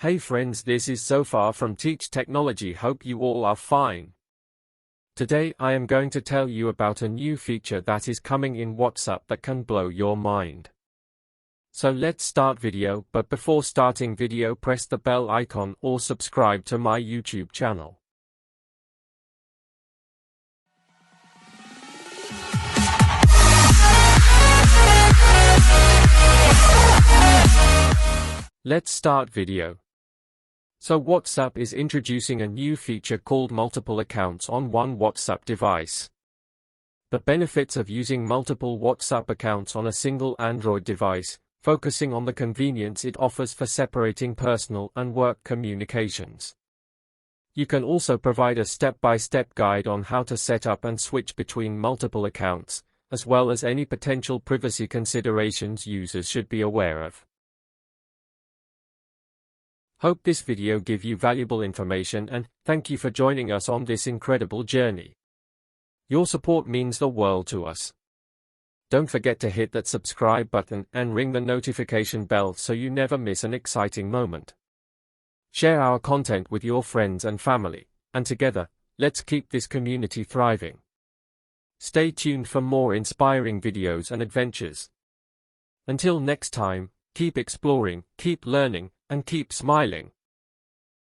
Hey friends, this is Sofar from Teach Technology. Hope you all are fine. Today I am going to tell you about a new feature that is coming in WhatsApp that can blow your mind. So let's start video, but before starting video press the bell icon or subscribe to my YouTube channel. Let's start video. So WhatsApp is introducing a new feature called multiple accounts on one WhatsApp device. The benefits of using multiple WhatsApp accounts on a single Android device, focusing on the convenience it offers for separating personal and work communications. You can also provide a step-by-step guide on how to set up and switch between multiple accounts, as well as any potential privacy considerations users should be aware of. Hope this video give you valuable information and thank you for joining us on this incredible journey. Your support means the world to us. Don't forget to hit that subscribe button and ring the notification bell so you never miss an exciting moment. Share our content with your friends and family, and together, let's keep this community thriving. Stay tuned for more inspiring videos and adventures. Until next time, keep exploring, keep learning, and keep smiling.